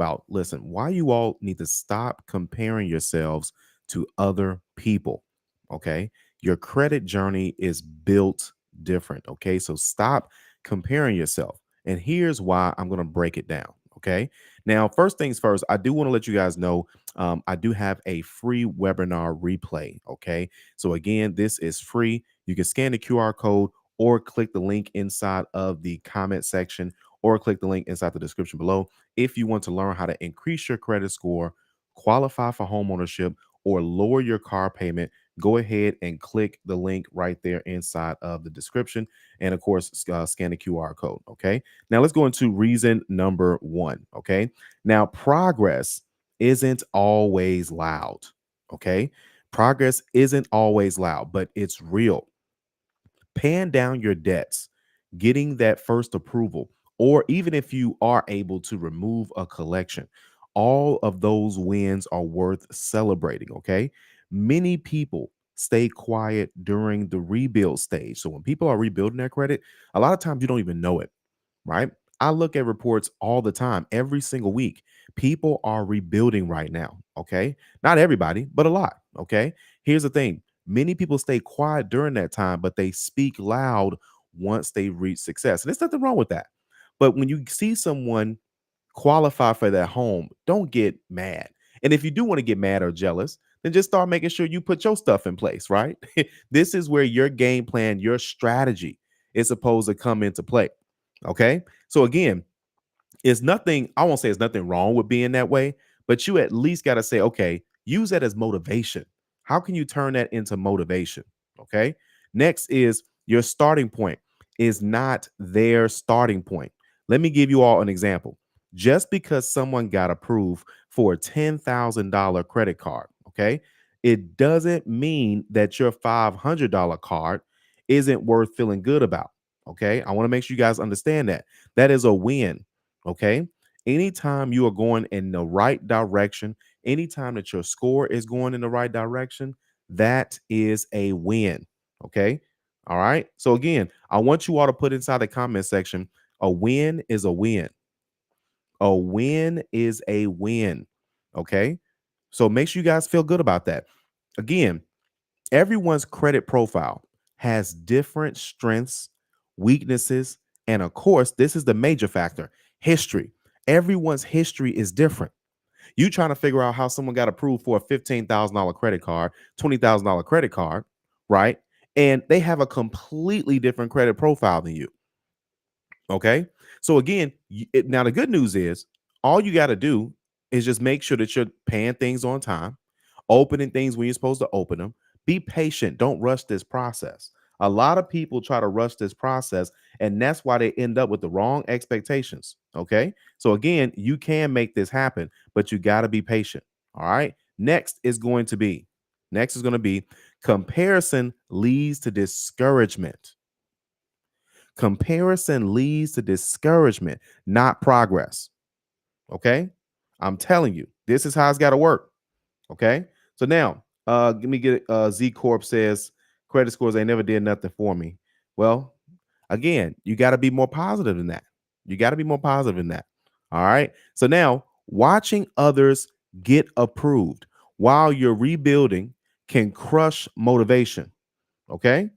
about, listen, why you all need to stop comparing yourselves to other people. Okay. Your credit journey is built different. Okay. So stop comparing yourself. And here's why I'm going to break it down. Okay. Now, first things first, I do want to let you guys know I do have a free webinar replay. Okay. So, again, this is free. You can scan the QR code or click the link inside of the comment section or click the link inside the description below if you want to learn how to increase your credit score, qualify for homeownership, or lower your car payment. Go ahead and click the link right there inside of the description. And of course, scan the QR code. Okay. Now let's go into reason number one. Okay. Now, progress isn't always loud. Okay. Progress isn't always loud, but it's real. Paying down your debts, getting that first approval, or even if you are able to remove a collection, all of those wins are worth celebrating. Okay. Many people stay quiet during the rebuild stage. So when people are rebuilding their credit, a lot of times you don't even know it, right? I look at reports all the time, every single week. People are rebuilding right now. Okay. Not everybody, but a lot. Okay. Here's the thing, many people stay quiet during that time, but they speak loud once they reach success. And there's nothing wrong with that. But when you see someone qualify for that home, don't get mad. And if you do want to get mad or jealous, then just start making sure you put your stuff in place, right? This is where your game plan, your strategy is supposed to come into play. Okay. So again, it's nothing, I won't say it's nothing wrong with being that way, but you at least got to say, okay, use that as motivation. How can you turn that into motivation? Okay. Next is your starting point is not their starting point. Let me give you all an example. Just because someone got approved for a $10,000 credit card, okay, it doesn't mean that your $500 card isn't worth feeling good about. Okay. I want to make sure you guys understand that. That is a win. Okay. Anytime you are going in the right direction, anytime that your score is going in the right direction, that is a win. Okay. All right. So, again, I want you all to put inside the comment section, a win is a win. A win is a win. Okay. So make sure you guys feel good about that. Again, everyone's credit profile has different strengths, weaknesses, and of course, this is the major factor, history. Everyone's history is different. You trying to figure out how someone got approved for a $15,000 credit card, $20,000 credit card, right? And they have a completely different credit profile than you. Okay. So again, now the good news is all you got to do is just make sure that you're paying things on time, opening things when you're supposed to open them. Be patient. Don't rush this process. A lot of people try to rush this process, and that's why they end up with the wrong expectations. Okay. So again, you can make this happen, but you got to be patient. All right. Next is going to be comparison leads to discouragement. Comparison leads to discouragement, not progress. Okay. I'm telling you, this is how it's got to work. Okay. So now, let me get Z Corp says credit scores they never did nothing for me. Well, again, you got to be more positive than that. You got to be more positive than that. All right. So now, watching others get approved while you're rebuilding can crush motivation. Okay.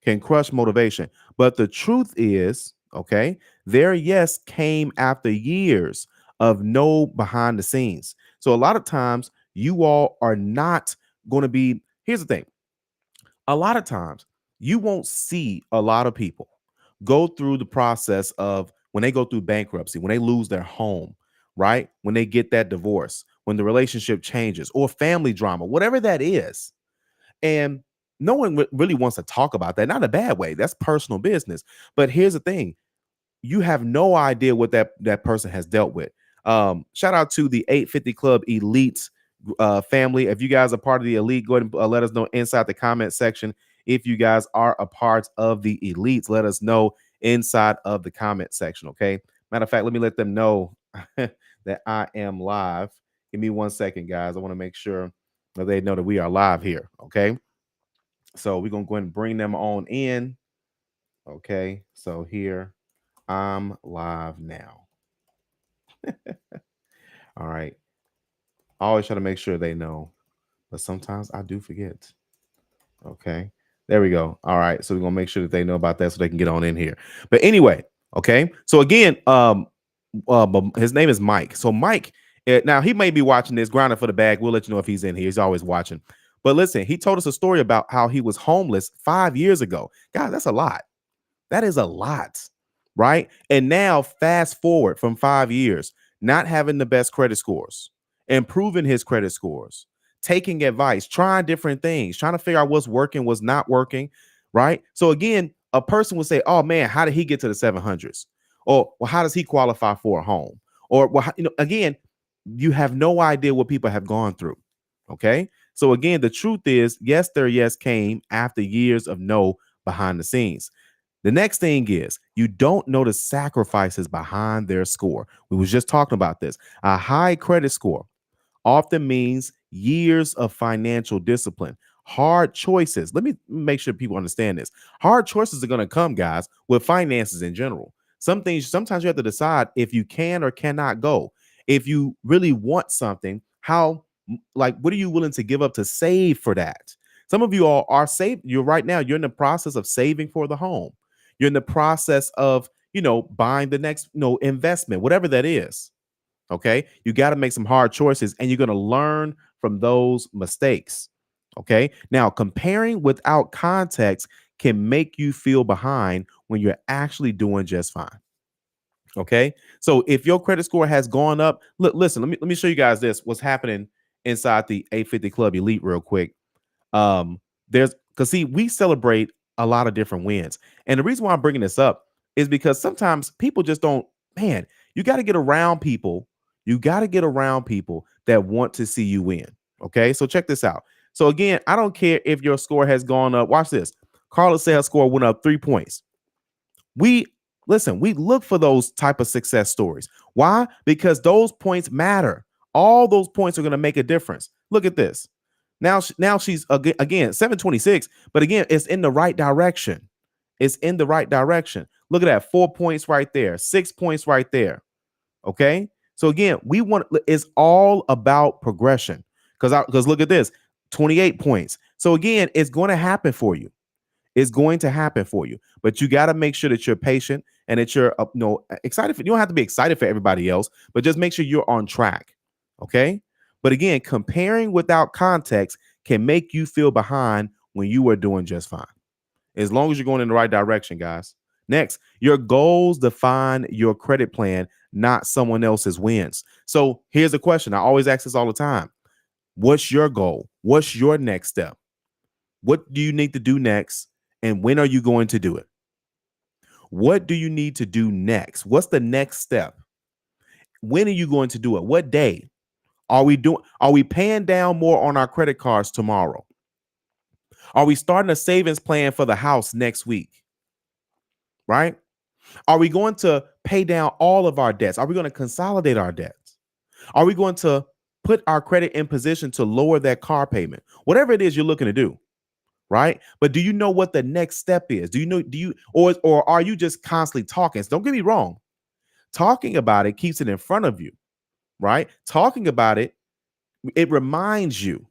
Can crush motivation. But the truth is, okay, their yes came after years of no behind the scenes. So a lot of times you all are not going to be, here's the thing, a lot of times you won't see a lot of people go through the process of when they go through bankruptcy, when they lose their home, right? When they get that divorce, when the relationship changes or family drama, whatever that is. And no one really wants to talk about that. Not in a bad way. That's personal business. But here's the thing: you have no idea what that person has dealt with. Shout out to the 850 Club Elite family. If you guys are part of the Elite, go ahead and let us know inside the comment section. If you guys are a part of the Elites, let us know inside of the comment section. Okay. Matter of fact, let me let them know that I am live. Give me 1 second, guys. I want to make sure that they know that we are live here. Okay. So we're gonna go ahead and bring them on in. Okay. So here I'm live now. All right. I always try to make sure they know, but sometimes I do forget. Okay. There we go. All right. So we're gonna make sure that they know about that so they can get on in here. But anyway, okay. So again, his name is Mike. So Mike, now he may be watching this, grounded for the bag. We'll let you know if he's in here. He's always watching. But listen, he told us a story about how he was homeless 5 years ago. God, that's a lot. That is a lot, right? And now, fast forward from 5 years, not having the best credit scores, improving his credit scores, taking advice, trying different things, trying to figure out what's working, what's not working, right? So, again, a person would say, oh man, how did he get to the 700s? Or, well, how does he qualify for a home? Or, well, again, you have no idea what people have gone through. Okay. So, again, the truth is, yes, their yes came after years of no behind the scenes. The next thing is you don't know the sacrifices behind their score. We was just talking about this. A high credit score often means years of financial discipline, hard choices. Let me make sure people understand this. Hard choices are going to come, guys, with finances in general. Some things, sometimes you have to decide if you can or cannot go. If you really want something, how, like, what are you willing to give up to save for that? Some of you all are saved. You're right now, you're in the process of saving for the home. You're in the process of, buying the next, investment, whatever that is. Okay. You got to make some hard choices and you're going to learn from those mistakes. Okay. Now, comparing without context can make you feel behind when you're actually doing just fine. Okay. So if your credit score has gone up, listen, let me show you guys this, what's happening inside the 850 Club Elite real quick. There's because see, we celebrate a lot of different wins. And the reason why I'm bringing this up is because sometimes people just don't, man, you got to get around people. You got to get around people that want to see you win. Okay. So check this out. So again, I don't care if your score has gone up. Watch this. Carlos Sales score went up 3 points. We listen, we look for those type of success stories. Why? Because those points matter. All those points are going to make a difference. Look at this. Now she's again 726, but again, it's in the right direction. It's in the right direction. Look at that, 4 points right there, 6 points right there. Okay. So again, it's all about progression. Because look at this, 28 points. So again, it's going to happen for you. It's going to happen for you, but you got to make sure that you're patient and that you're excited. You don't have to be excited for everybody else, but just make sure you're on track. Okay. But again, comparing without context can make you feel behind when you are doing just fine. As long as you're going in the right direction, guys. Next, your goals define your credit plan, not someone else's wins. So here's a question. I always ask this all the time. What's your goal? What's your next step? What do you need to do next? And when are you going to do it? What do you need to do next? What's the next step? When are you going to do it? What day? Are we paying down more on our credit cards tomorrow? Are we starting a savings plan for the house next week? Right? Are we going to pay down all of our debts? Are we going to consolidate our debts? Are we going to put our credit in position to lower that car payment? Whatever it is you're looking to do. Right? But do you know what the next step is? Or are you just constantly talking? So don't get me wrong. Talking about it keeps it in front of you, right? Talking about it, it reminds you,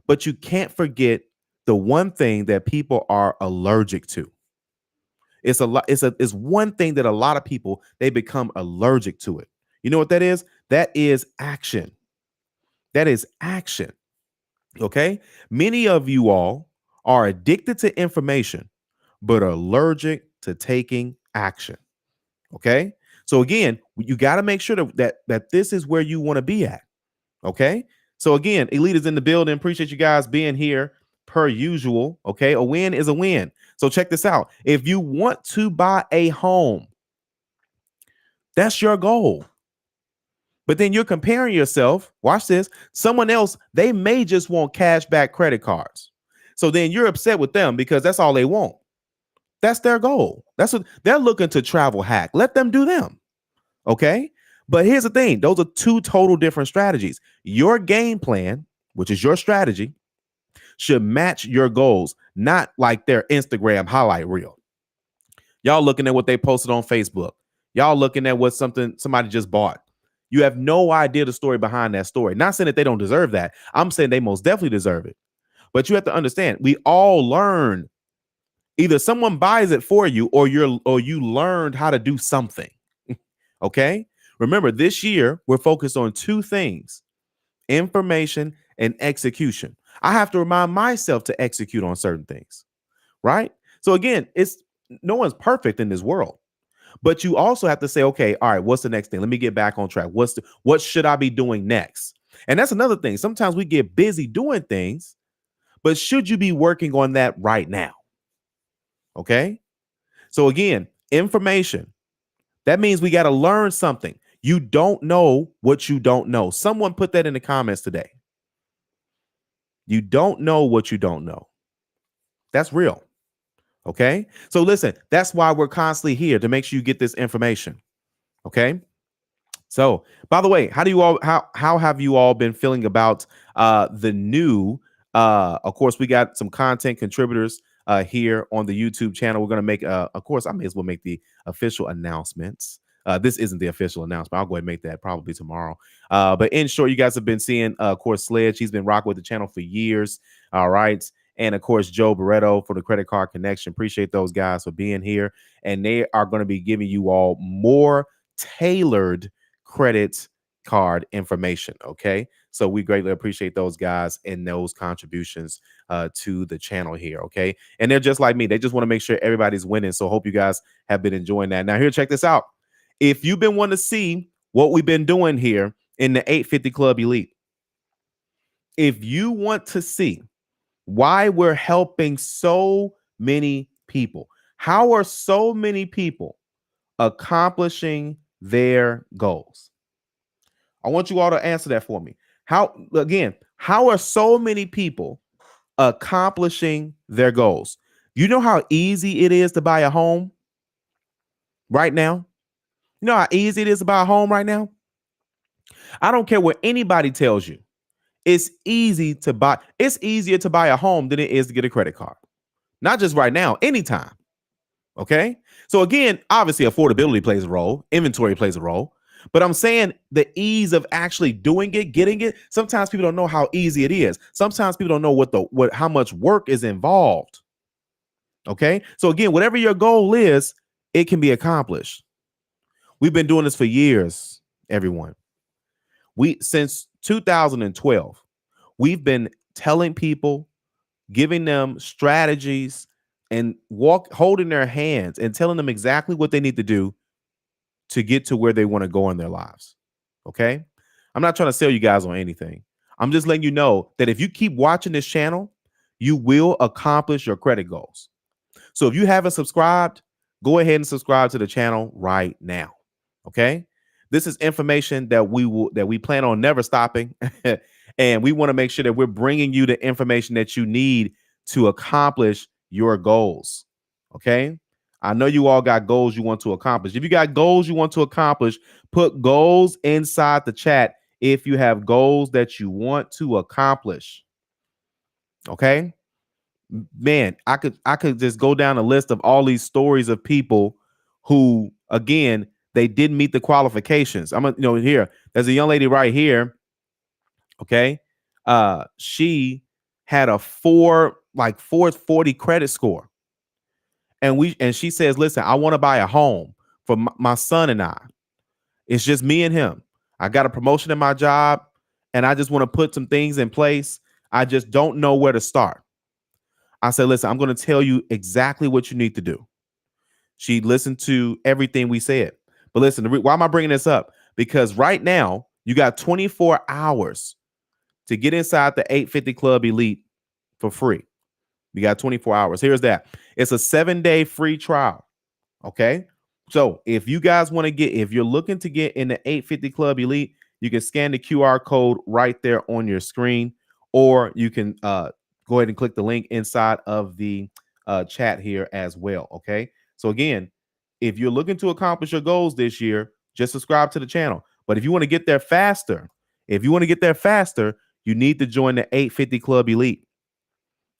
but you can't forget the one thing that people are allergic to. It's one thing that a lot of people, they become allergic to it. You know what that is? That is action. That is action. Okay? Many of you all are addicted to information, but are allergic to taking action. Okay. So again, you got to make sure that this is where you want to be at. Okay. So again, Elite is in the building. Appreciate you guys being here per usual. Okay. A win is a win. So check this out. If you want to buy a home, that's your goal. But then you're comparing yourself. Watch this. Someone else, they may just want cash back credit cards. So then you're upset with them because that's all they want. That's their goal. That's what they're looking to travel hack. Let them do them. Okay. But here's the thing. Those are two total different strategies. Your game plan, which is your strategy, should match your goals, not like their Instagram highlight reel. Y'all looking at what they posted on Facebook. Y'all looking at what somebody just bought. You have no idea the story behind that story. Not saying that they don't deserve that. I'm saying they most definitely deserve it. But you have to understand, we all learn. Either someone buys it for you, or you learned how to do something. Okay. Remember, this year we're focused on two things: information and execution. I have to remind myself to execute on certain things, right? So again, it's no one's perfect in this world, but you also have to say, okay, all right, what's the next thing? Let me get back on track. What should I be doing next? And that's another thing. Sometimes we get busy doing things, but should you be working on that right now? Okay. So again, information. That means we got to learn something. You don't know what you don't know. Someone put that in the comments today. You don't know what you don't know. That's real. Okay. So listen, that's why we're constantly here, to make sure you get this information. Okay. So, by the way, how have you all been feeling about the new of course, we got some content contributors here on the YouTube channel. We're going to make of course, I may as well make the official announcements. This isn't the official announcement. I'll go ahead and make that probably tomorrow. But in short, you guys have been seeing, of course, Sledge. He's been rocking with the channel for years. All right. And of course, Joe Barreto for the Credit Card Connection. Appreciate those guys for being here. And they are going to be giving you all more tailored credit card information. Okay. So we greatly appreciate those guys and those contributions to the channel here. Okay. And they're just like me. They just want to make sure everybody's winning. So hope you guys have been enjoying that. Now, here, check this out. If you've been wanting to see what we've been doing here in the 850 Club Elite, if you want to see why we're helping so many people, how are so many people accomplishing their goals? I want you all to answer that for me. How are so many people accomplishing their goals? You know how easy it is to buy a home right now? You know how easy it is to buy a home right now? I don't care what anybody tells you. It's easy to buy. It's easier to buy a home than it is to get a credit card. Not just right now, anytime. Okay. So again, obviously affordability plays a role, inventory plays a role, but I'm saying the ease of actually doing it, getting it. Sometimes people don't know how easy it is. Sometimes people don't know how much work is involved. Okay. So again, whatever your goal is, it can be accomplished. We've been doing this for years, everyone. Since 2012, we've been telling people, giving them strategies, and holding their hands and telling them exactly what they need to do to get to where they want to go in their lives. Okay. I'm not trying to sell you guys on anything. I'm just letting you know that if you keep watching this channel, you will accomplish your credit goals. So if you haven't subscribed, go ahead and subscribe to the channel right now. Okay. This is information that we plan on never stopping. And we want to make sure that we're bringing you the information that you need to accomplish your goals. Okay. I know you all got goals you want to accomplish. If you got goals you want to accomplish, put goals inside the chat if you have goals that you want to accomplish. Okay. Man, I could just go down a list of all these stories of people who, again, they didn't meet the qualifications. Here, there's a young lady right here. Okay. She had a 440 credit score. And she says, listen, I want to buy a home for my son and I. It's just me and him. I got a promotion in my job and I just want to put some things in place. I just don't know where to start. I said, listen, I'm going to tell you exactly what you need to do. She listened to everything we said. But listen, why am I bringing this up? Because right now you got 24 hours to get inside the 850 Club Elite for free. You got 24 hours. Here's that. It's a 7-day free trial. Okay. So if you guys want to if you're looking to get in the 850 Club Elite, you can scan the QR code right there on your screen, or you can go ahead and click the link inside of the chat here as well. Okay. So again, if you're looking to accomplish your goals this year, just subscribe to the channel. But if you want to get there faster, you need to join the 850 Club Elite.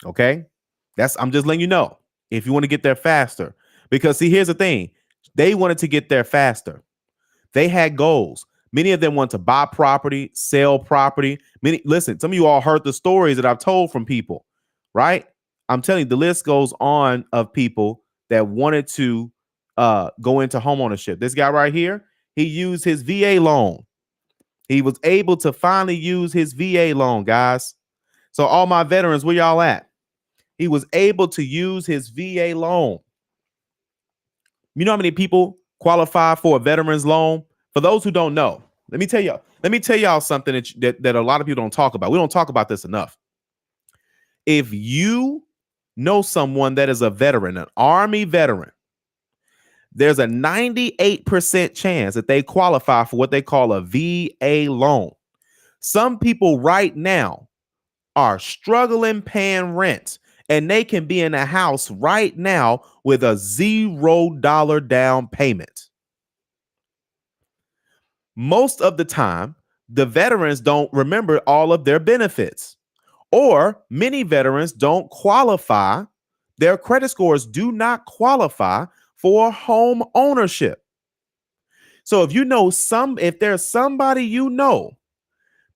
Okay. I'm just letting you know if you want to get there faster, because see, here's the thing. They wanted to get there faster. They had goals. Many of them want to buy property, sell property. Listen, some of you all heard the stories that I've told from people, right? I'm telling you, the list goes on of people that wanted to go into homeownership. This guy right here, he used his VA loan. He was able to finally use his VA loan, guys. So all my veterans, where y'all at? He was able to use his VA loan. You know how many people qualify for a veteran's loan? For those who don't know, let me tell y'all something that a lot of people don't talk about. We don't talk about this enough. If you know someone that is a veteran, an Army veteran, there's a 98% chance that they qualify for what they call a VA loan. Some people right now are struggling paying rent, and they can be in a house right now with a $0 down payment. Most of the time, the veterans don't remember all of their benefits, or many veterans don't qualify. Their credit scores do not qualify for home ownership. So if there's somebody you know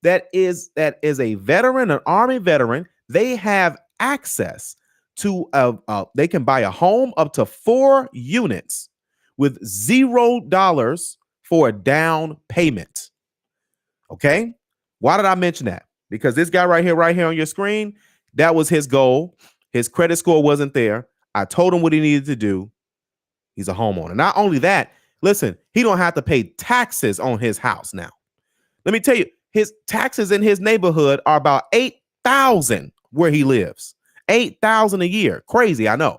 that is a veteran, an Army veteran, they have access to they can buy a home up to 4 units with $0 for a down payment. Okay, why did I mention that? Because this guy right here on your screen, that was his goal. His credit score wasn't there. I told him what he needed to do. He's a homeowner. Not only that, listen, he don't have to pay taxes on his house now. Let me tell you, his taxes in his neighborhood are about $8,000 where he lives. $8,000 a year. Crazy, I know.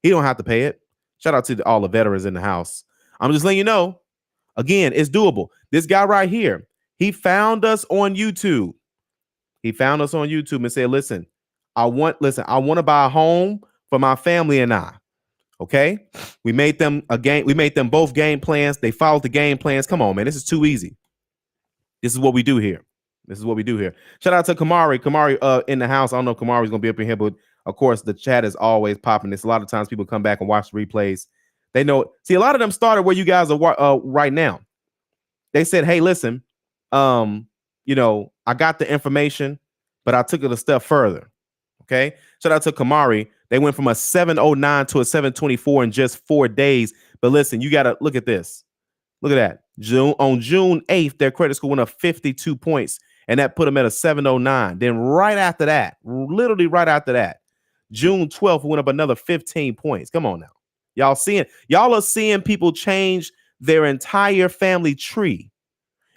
He don't have to pay it. Shout out to all the veterans in the house. I'm just letting you know. Again, it's doable. This guy right here, he found us on YouTube. He found us on YouTube and said, listen, I want to buy a home for my family and I. Okay. We made them both game plans. They followed the game plans. Come on, man. This is too easy. This is what we do here. Shout out to Kamari. Kamari in the house. I don't know if Kamari's going to be up in here, but of course, the chat is always popping. This a lot of times people come back and watch the replays. They know. See, a lot of them started where you guys are right now. They said, hey, listen, I got the information, but I took it a step further. Okay. Shout out to Kamari. They went from a 709 to a 724 in just 4 days. But listen, you got to look at this. Look at that. On June 8th, their credit score went up 52 points, and that put them at a 709. Then right after that, literally right after that, June 12th went up another 15 points. Come on now. Y'all are seeing people change their entire family tree,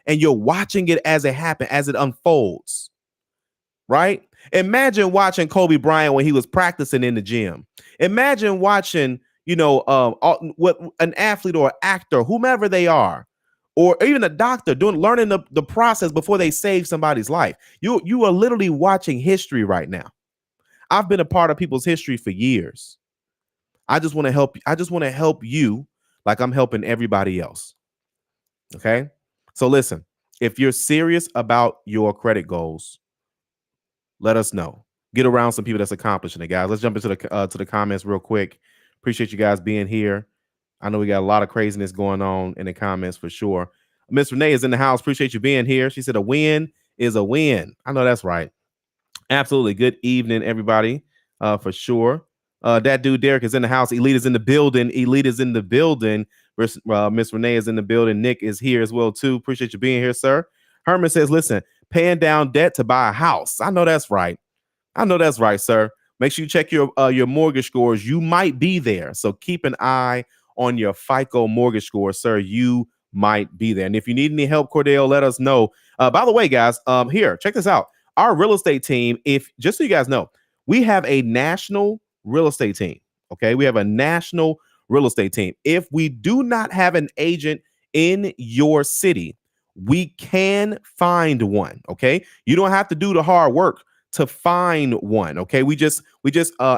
and you're watching it as it happens, as it unfolds. Right? Imagine watching Kobe Bryant when he was practicing in the gym. Imagine watching, what an athlete or actor, whomever they are, or even a doctor learning the process before they save somebody's life. You are literally watching history right now. I've been a part of people's history for years. I just want to help. I just want to help you like I'm helping everybody else. Okay. So listen, if you're serious about your credit goals, let us know. Get around some people that's accomplishing it, guys. Let's jump into the comments real quick. Appreciate you guys being here. I know we got a lot of craziness going on in the comments for sure. Miss Renee is in the house. Appreciate you being here. She said a win is a win. I know that's right. Absolutely. Good evening, everybody. For sure. That dude Derek is in the house. Elite is in the building. Miss Renee is in the building. Nick is here as well too. Appreciate you being here, sir. Herman says, listen, paying down debt to buy a house. I know that's right. Sir. Make sure you check your mortgage scores. You might be there. So keep an eye on your FICO mortgage score, sir. You might be there. And if you need any help, Cordell, let us know. By the way, guys, here, check this out. Our real estate team, just so you guys know, we have a national real estate team. Okay. We have a national real estate team. If we do not have an agent in your city, we can find one. Okay. You don't have to do the hard work to find one. Okay. We just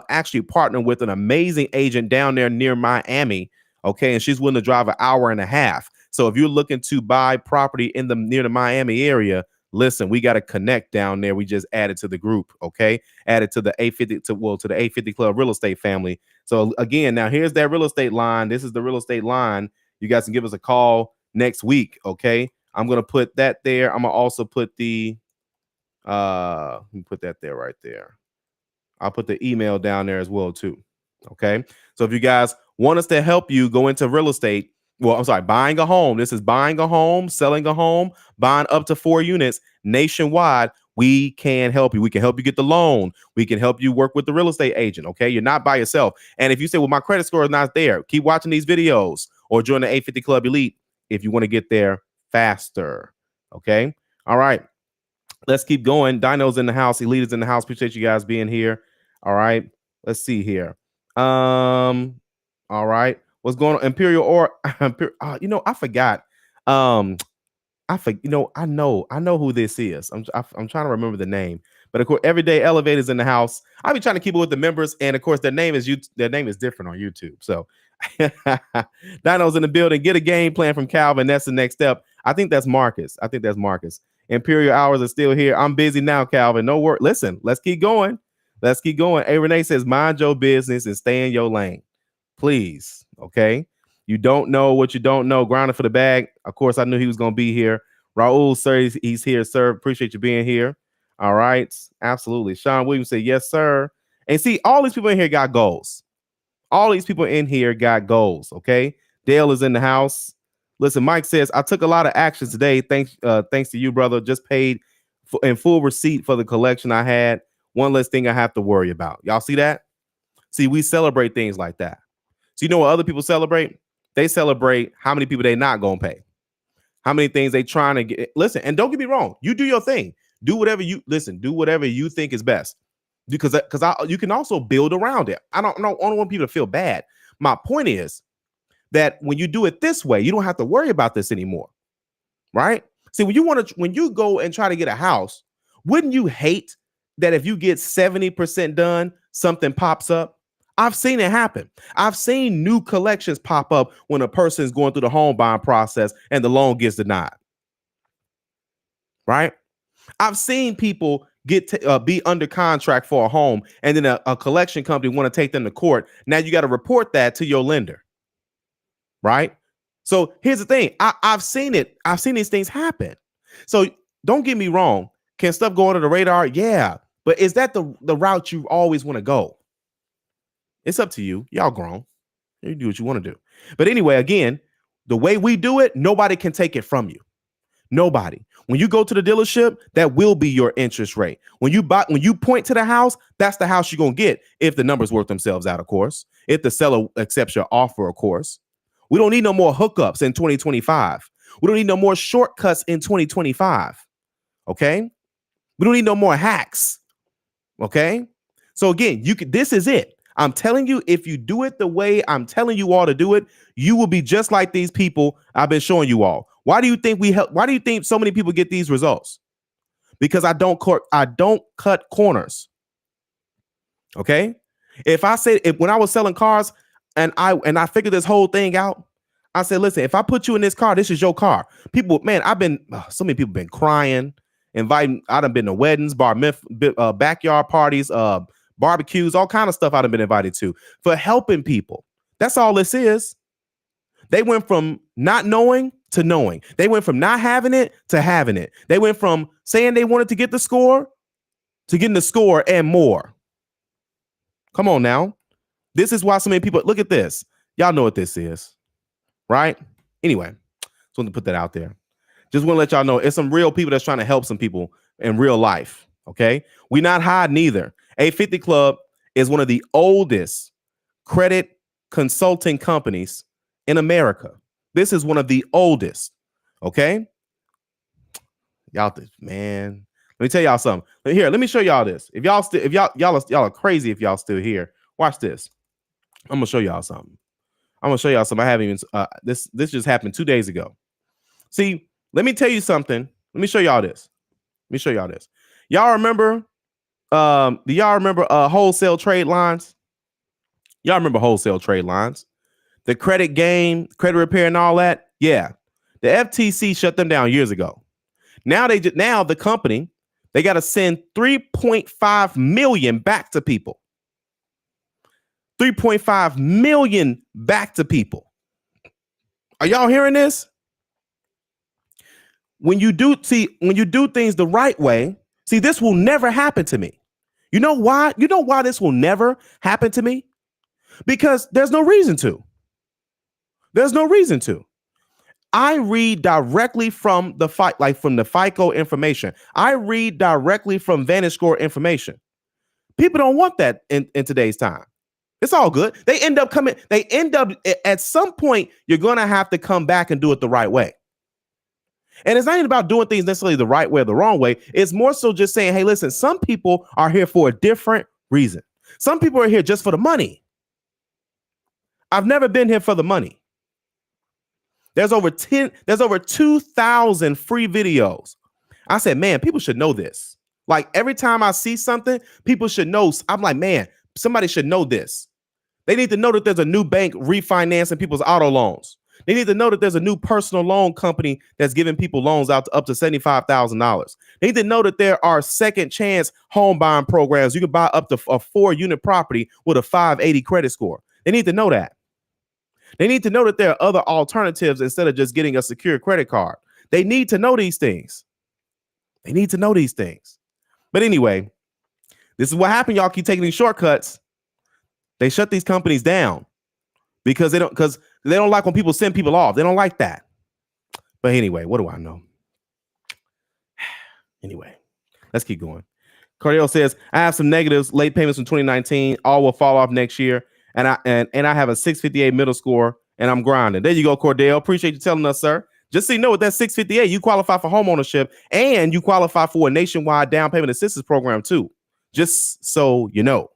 actually partner with an amazing agent down there near Miami. Okay. And she's willing to drive an hour and a half. So if you're looking to buy property near the Miami area, listen, we got to connect down there. We just added to the group. Okay. Added to the 850 to the 850 Club real estate family. So again, now here's that real estate line. This is the real estate line. You guys can give us a call next week. Okay. I'm gonna put that there. I'm gonna also put the let me put that there right there. I'll put the email down there as well too. Okay. So if you guys want us to help you go into real estate, well, I'm sorry, buying a home. This is buying a home, selling a home, buying up to 4 units nationwide. We can help you. We can help you get the loan. We can help you work with the real estate agent. Okay. You're not by yourself. And if you say, well, my credit score is not there, keep watching these videos or join the 850 Club Elite if you want to get there faster. Okay. All right. Let's keep going. Dino's in the house. Elite is in the house. Appreciate you guys being here. All right. Let's see here. All right. What's going on? Imperial or I forgot. I know who this is. I'm trying to remember the name. But of course, Everyday Elevators in the house. I'll be trying to keep it with the members, and of course, their name is different on YouTube. So Dino's in the building. Get a game plan from Calvin. That's the next step. I think that's Marcus. Imperial hours are still here. I'm busy now, Calvin. No work. Listen, let's keep going. A Renee says, mind your business and stay in your lane. Please. Okay. You don't know what you don't know. Grounded for the bag. Of course, I knew he was going to be here. Raul, sir, he's here, sir. Appreciate you being here. All right. Absolutely. Sean Williams said, yes, sir. And see, all these people in here got goals. Okay. Dale is in the house. Listen, Mike says, I took a lot of action today. Thanks to you, brother. Just paid in full receipt for the collection I had. One less thing I have to worry about. Y'all see that? See, we celebrate things like that. So you know what other people celebrate? They celebrate how many people they not going to pay. How many things they trying to get. Listen, and don't get me wrong. You do your thing. Do whatever you think is best. Because you can also build around it. I don't want people to feel bad. My point is that when you do it this way, you don't have to worry about this anymore. Right? See, when you go and try to get a house, wouldn't you hate that if you get 70% done, something pops up? I've seen it happen. I've seen new collections pop up when a person is going through the home buying process and the loan gets denied. Right? I've seen people be under contract for a home, and then a collection company want to take them to court. Now you got to report that to your lender. Right? So here's the thing. I've seen it. I've seen these things happen. So don't get me wrong. Can stuff go under the radar? Yeah. But is that the route you always want to go? It's up to you. Y'all grown. You do what you want to do. But anyway, again, the way we do it, nobody can take it from you. Nobody. When you go to the dealership, that will be your interest rate. When you point to the house, that's the house you're going to get if the numbers work themselves out, of course. If the seller accepts your offer, of course. We don't need no more hookups in 2025. We don't need no more shortcuts in 2025. Okay? We don't need no more hacks. Okay? So again, this is it. I'm telling you, if you do it the way I'm telling you all to do it, you will be just like these people I've been showing you all. Why do you think why do you think so many people get these results? Because I don't cut corners. Okay? When I was selling cars and I figured this whole thing out, I said, listen, if I put you in this car, this is your car. People, man, so many people been crying, inviting. I done been to weddings, backyard parties, barbecues, all kind of stuff I've been invited to for helping people. That's all this is. They went from not knowing to knowing. They went from not having it to having it. They went from saying they wanted to get the score to getting the score and more. Come on now. This is why so many people, look at this. Y'all know what this is, right? Anyway, just want to put that out there. Just want to let y'all know it's some real people that's trying to help some people in real life, okay? We're not hiding either. 850 Club is one of the oldest credit consulting companies in America. This is one of the oldest, okay? Y'all, man, let me tell y'all something. Here, let me show y'all this. If y'all are crazy if y'all still here. Watch this. I'm gonna show y'all something. I haven't even this just happened 2 days ago. See, let me tell you something. Let me show y'all this. Y'all remember do y'all remember wholesale trade lines? Y'all remember wholesale trade lines? The credit game, credit repair, and all that. Yeah, the FTC shut them down years ago. Now the company, they got to send 3.5 million back to people. 3.5 million back to people. Are y'all hearing this? when you do things the right way, see, this will never happen to me. You know why? You know why this will never happen to me? Because there's no reason to. There's no reason to. I read directly from the from the FICO information. I read directly from VantageScore information. People don't want that in today's time. It's all good. They end up at some point, you're going to have to come back and do it the right way. And it's not even about doing things necessarily the right way or the wrong way. It's more so just saying, hey, listen, some people are here for a different reason. Some people are here just for the money. I've never been here for the money. There's over 2,000 free videos. I said, man, people should know this. Like every time I see something, people should know. I'm like, man, somebody should know this. They need to know that there's a new bank refinancing people's auto loans. They need to know that there's a new personal loan company that's giving people loans out to up to $75,000. They need to know that there are second chance home buying programs. You can buy up to a 4-unit property with a 580 credit score. They need to know that. They need to know that there are other alternatives instead of just getting a secure credit card. They need to know these things. They need to know these things. But anyway, this is what happened. Y'all keep taking these shortcuts. They shut these companies down because they don't like when people send people off. They don't like that. But anyway, what do I know? Anyway, let's keep going. Cordell says, I have some negatives, late payments from 2019. All will fall off next year. And I have a 658 middle score and I'm grinding. There you go, Cordell. Appreciate you telling us, sir. Just so you know, with that 658, you qualify for home ownership and you qualify for a nationwide down payment assistance program too. Just so you know.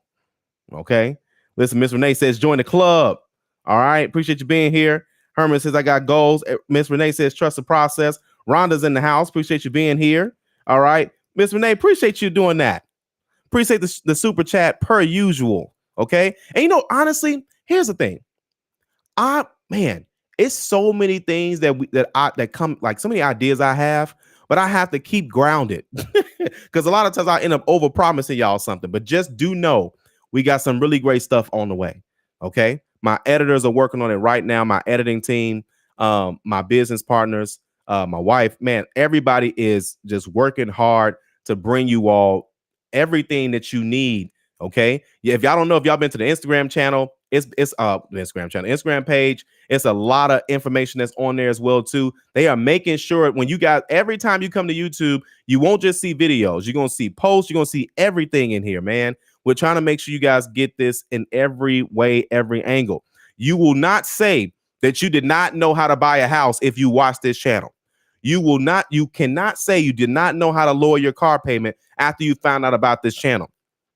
Okay. Listen, Miss Renee says, join the club. All right. Appreciate you being here. Herman says, I got goals. Miss Renee says, trust the process. Rhonda's in the house. Appreciate you being here. All right. Miss Renee, appreciate you doing that. Appreciate the super chat per usual. Okay. And you know, honestly, here's the thing. It's so many things that come, like so many ideas I have, but I have to keep grounded because a lot of times I end up over promising y'all something. But just do know we got some really great stuff on the way. Okay. My editors are working on it right now. My editing team, my business partners, my wife, man, everybody is just working hard to bring you all everything that you need. Okay. Yeah. If y'all don't know, if y'all been to the Instagram channel, the Instagram page, it's a lot of information that's on there as well too. They are making sure when you guys, every time you come to YouTube, you won't just see videos. You're going to see posts. You're going to see everything in here, man. We're trying to make sure you guys get this in every way, every angle. You will not say that you did not know how to buy a house if you watch this channel. You cannot say you did not know how to lower your car payment after you found out about this channel.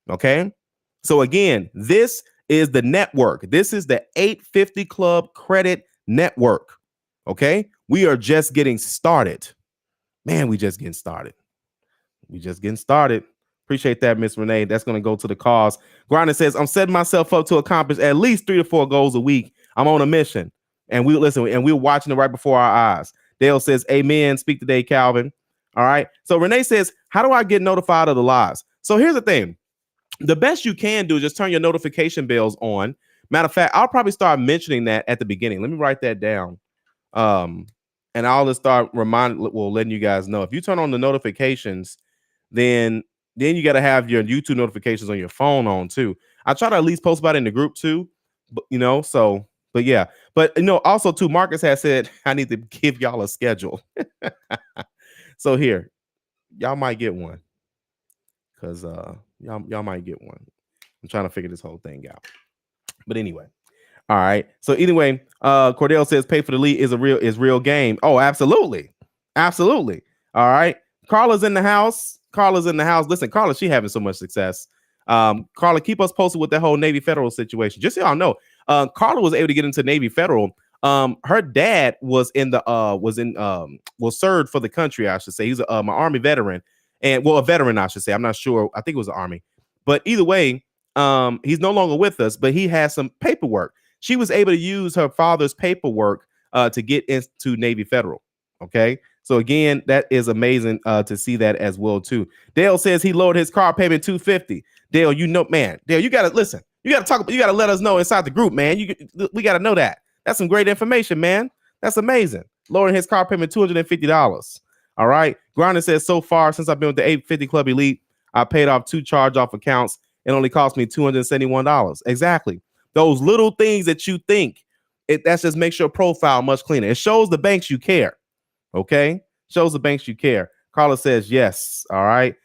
Okay. So again, this is the network. This is the 850 Club Credit Network. Okay. We are just getting started. Man, we just getting started. Appreciate that, Miss Renee. That's going to go to the cause. Grinder says, I'm setting myself up to accomplish at least 3 to 4 goals a week. I'm on a mission. And we're watching it right before our eyes. Dale says, amen. Speak today, Calvin. All right. So Renee says, how do I get notified of the lives? So here's the thing. The best you can do is just turn your notification bells on. Matter of fact, I'll probably start mentioning that at the beginning. Let me write that down. And I'll just start letting you guys know. If you turn on the notifications, then you got to have your YouTube notifications on your phone on too. I try to at least post about it in the group too, but yeah. But also too, Marcus has said I need to give y'all a schedule. So here, y'all might get one because y'all might get one. I'm trying to figure this whole thing out. But anyway, all right. So anyway, Cordell says pay for the lead is real game. Oh, absolutely. All right. Carla's in the house. Listen, Carla, she having so much success. Carla, keep us posted with the whole Navy Federal situation. Just so y'all know, Carla was able to get into Navy Federal. Her dad was served for the country, I should say. He's an Army veteran, a veteran, I should say. I'm not sure. I think it was the Army, but either way, he's no longer with us. But he has some paperwork. She was able to use her father's paperwork to get into Navy Federal. Okay. So again, that is amazing to see that as well too. Dale says he lowered his car payment $250. Dale, Dale, you gotta listen. You gotta let us know inside the group, man. We gotta know that. That's some great information, man. That's amazing. Lowering his car payment $250. All right. Grinder says, so far since I've been with the 850 Club Elite, I paid off 2 charge-off accounts. It only cost me $271. Exactly. Those little things that you think, that just makes your profile much cleaner. It shows the banks you care. Okay. Shows the banks you care. Carla says, yes. All right.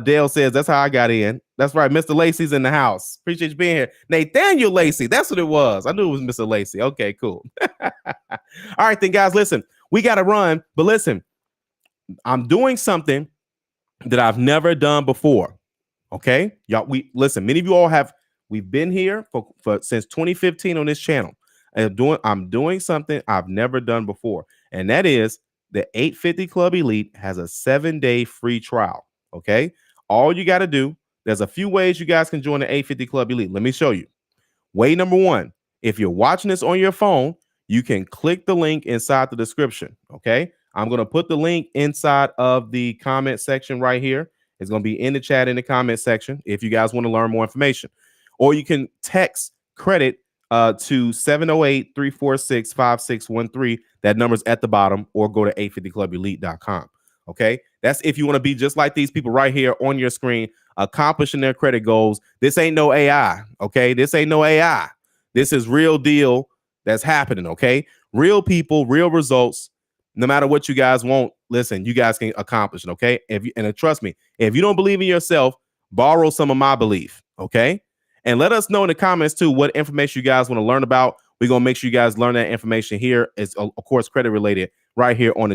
Dale says, that's how I got in. That's right. Mr. Lacey's in the house. Appreciate you being here. Nathaniel Lacey. That's what it was. I knew it was Mr. Lacey. Okay, cool. All right, then, guys, listen, we got to run. But listen, I'm doing something that I've never done before. Okay. Y'all, many of you all we've been here for since 2015 on this channel. I'm doing something I've never done before. And that is the 850 Club Elite has a 7-day free trial. Okay. All you got to do, there's a few ways you guys can join the 850 Club Elite. Let me show you. Way number one, if you're watching this on your phone, you can click the link inside the description. Okay. I'm going to put the link inside of the comment section right here. It's going to be in the chat in the comment section if you guys want to learn more information. Or you can text credit to 708-346-5613. That number's at the bottom, or go to 850clubelite.com. Okay. That's if you want to be just like these people right here on your screen, accomplishing their credit goals. This ain't no AI. Okay. This ain't no AI. This is real deal that's happening. Okay. Real people, real results. No matter what you guys want, listen, you guys can accomplish it. Okay. And trust me, if you don't believe in yourself, borrow some of my belief. Okay. And let us know in the comments too what information you guys want to learn about. We're going to make sure you guys learn that information here. Is of course credit related right here on the